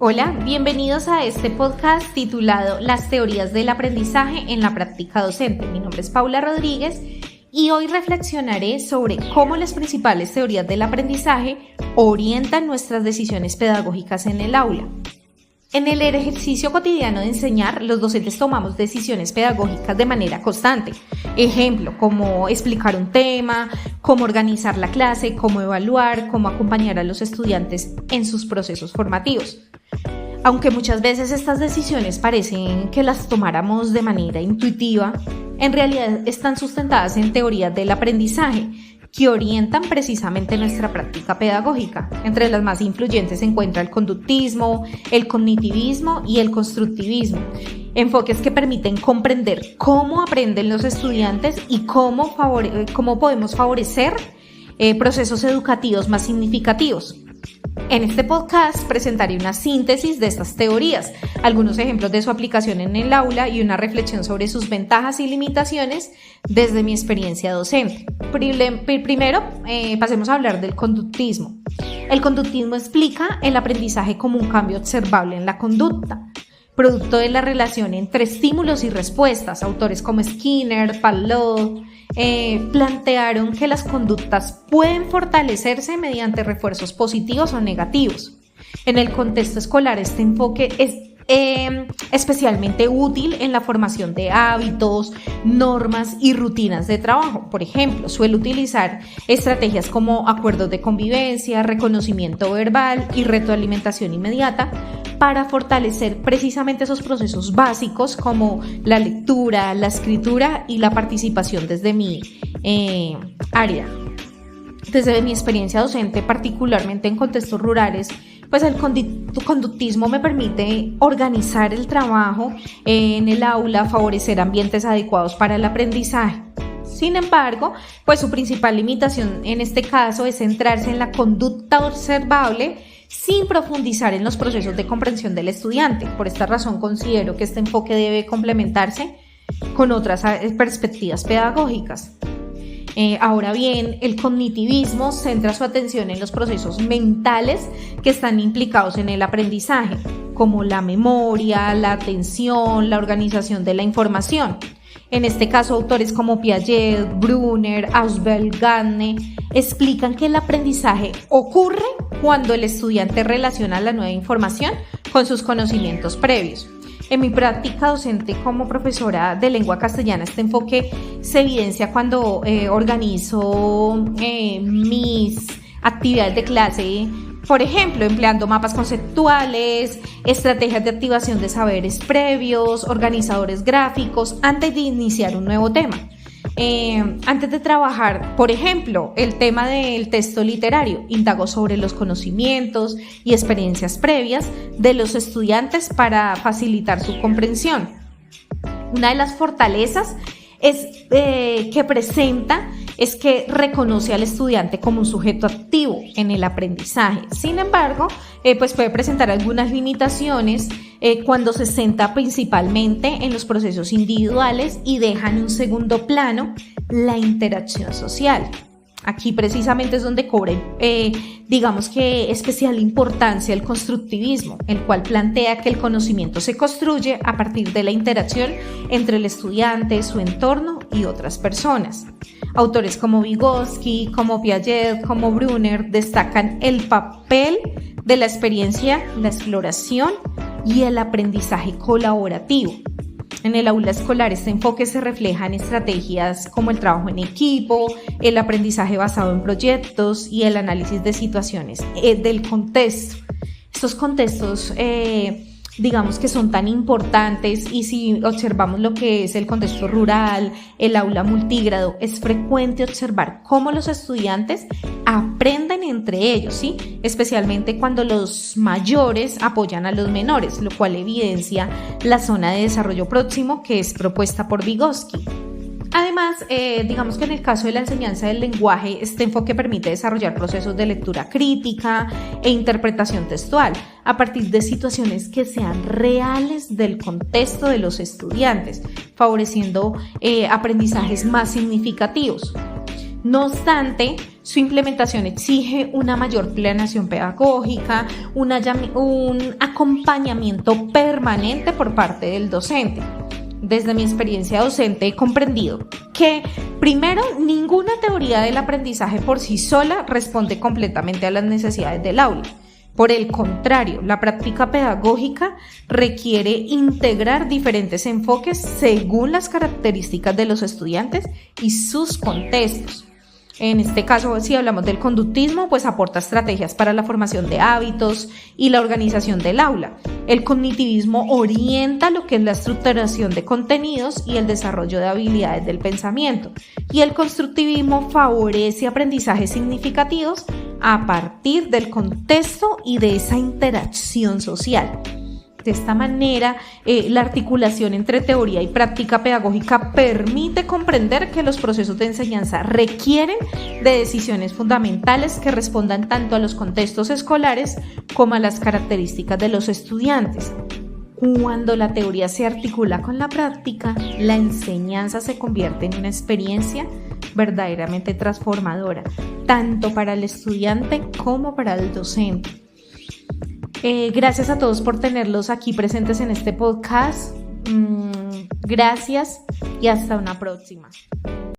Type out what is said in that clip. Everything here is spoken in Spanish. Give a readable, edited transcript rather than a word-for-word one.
Hola, bienvenidos a este podcast titulado Las teorías del aprendizaje en la práctica docente. Mi nombre es Paula Rodríguez y hoy reflexionaré sobre cómo las principales teorías del aprendizaje orientan nuestras decisiones pedagógicas en el aula. En el ejercicio cotidiano de enseñar, los docentes tomamos decisiones pedagógicas de manera constante. Ejemplo, cómo explicar un tema, cómo organizar la clase, cómo evaluar, cómo acompañar a los estudiantes en sus procesos formativos. Aunque muchas veces estas decisiones parecen que las tomáramos de manera intuitiva, en realidad están sustentadas en teorías del aprendizaje que orientan precisamente nuestra práctica pedagógica. Entre las más influyentes se encuentra el conductismo, el cognitivismo y el constructivismo, enfoques que permiten comprender cómo aprenden los estudiantes y cómo podemos favorecer procesos educativos más significativos. En este podcast presentaré una síntesis de estas teorías, algunos ejemplos de su aplicación en el aula y una reflexión sobre sus ventajas y limitaciones desde mi experiencia docente. Primero, pasemos a hablar del conductismo. El conductismo explica el aprendizaje como un cambio observable en la conducta, producto de la relación entre estímulos y respuestas. Autores como Skinner, Pavlov, plantearon que las conductas pueden fortalecerse mediante refuerzos positivos o negativos. En el contexto escolar, este enfoque es especialmente útil en la formación de hábitos, normas y rutinas de trabajo. Por ejemplo, suele utilizar estrategias como acuerdos de convivencia, reconocimiento verbal y retroalimentación inmediata para fortalecer precisamente esos procesos básicos como la lectura, la escritura y la participación desde mi área. Desde mi experiencia docente, particularmente en contextos rurales, pues el conductismo me permite organizar el trabajo en el aula, favorecer ambientes adecuados para el aprendizaje. Sin embargo, pues su principal limitación en este caso es centrarse en la conducta observable sin profundizar en los procesos de comprensión del estudiante. Por esta razón considero que este enfoque debe complementarse con otras perspectivas pedagógicas. Ahora bien, el cognitivismo centra su atención en los procesos mentales que están implicados en el aprendizaje, como la memoria, la atención, la organización de la información. En este caso, autores como Piaget, Brunner, Ausubel, Gagne explican que el aprendizaje ocurre cuando el estudiante relaciona la nueva información con sus conocimientos previos. En mi práctica docente como profesora de lengua castellana, este enfoque se evidencia cuando organizo mis actividades de clase, por ejemplo, empleando mapas conceptuales, estrategias de activación de saberes previos, organizadores gráficos, antes de iniciar un nuevo tema. Antes de trabajar, por ejemplo, el tema del texto literario, indago sobre los conocimientos y experiencias previas de los estudiantes para facilitar su comprensión. Una de las fortalezas que presenta es que reconoce al estudiante como un sujeto activo en el aprendizaje. Sin embargo, pues puede presentar algunas limitaciones cuando se centra principalmente en los procesos individuales y deja en un segundo plano la interacción social. Aquí precisamente es donde cobra, digamos que especial importancia el constructivismo, el cual plantea que el conocimiento se construye a partir de la interacción entre el estudiante, su entorno y otras personas. Autores como Vygotsky, como Piaget, como Brunner destacan el papel de la experiencia, la exploración y el aprendizaje colaborativo. En el aula escolar, este enfoque se refleja en estrategias como el trabajo en equipo, el aprendizaje basado en proyectos y el análisis de situaciones del contexto. Estos contextos, digamos que son tan importantes, y si observamos lo que es el contexto rural, el aula multigrado, es frecuente observar cómo los estudiantes aprenden entre ellos, ¿sí? Especialmente cuando los mayores apoyan a los menores, lo cual evidencia la zona de desarrollo próximo que es propuesta por Vygotsky. Además, digamos que en el caso de la enseñanza del lenguaje, este enfoque permite desarrollar procesos de lectura crítica e interpretación textual a partir de situaciones que sean reales del contexto de los estudiantes, favoreciendo aprendizajes más significativos. No obstante, su implementación exige una mayor planeación pedagógica, un acompañamiento permanente por parte del docente. Desde mi experiencia docente he comprendido que, primero, ninguna teoría del aprendizaje por sí sola responde completamente a las necesidades del aula. Por el contrario, la práctica pedagógica requiere integrar diferentes enfoques según las características de los estudiantes y sus contextos. En este caso, si hablamos del conductismo, pues aporta estrategias para la formación de hábitos y la organización del aula. El cognitivismo orienta lo que es la estructuración de contenidos y el desarrollo de habilidades del pensamiento. Y el constructivismo favorece aprendizajes significativos a partir del contexto y de esa interacción social. De esta manera, la articulación entre teoría y práctica pedagógica permite comprender que los procesos de enseñanza requieren de decisiones fundamentales que respondan tanto a los contextos escolares como a las características de los estudiantes. Cuando la teoría se articula con la práctica, la enseñanza se convierte en una experiencia verdaderamente transformadora, tanto para el estudiante como para el docente. Gracias a todos por tenerlos aquí presentes en este podcast. Gracias y hasta una próxima.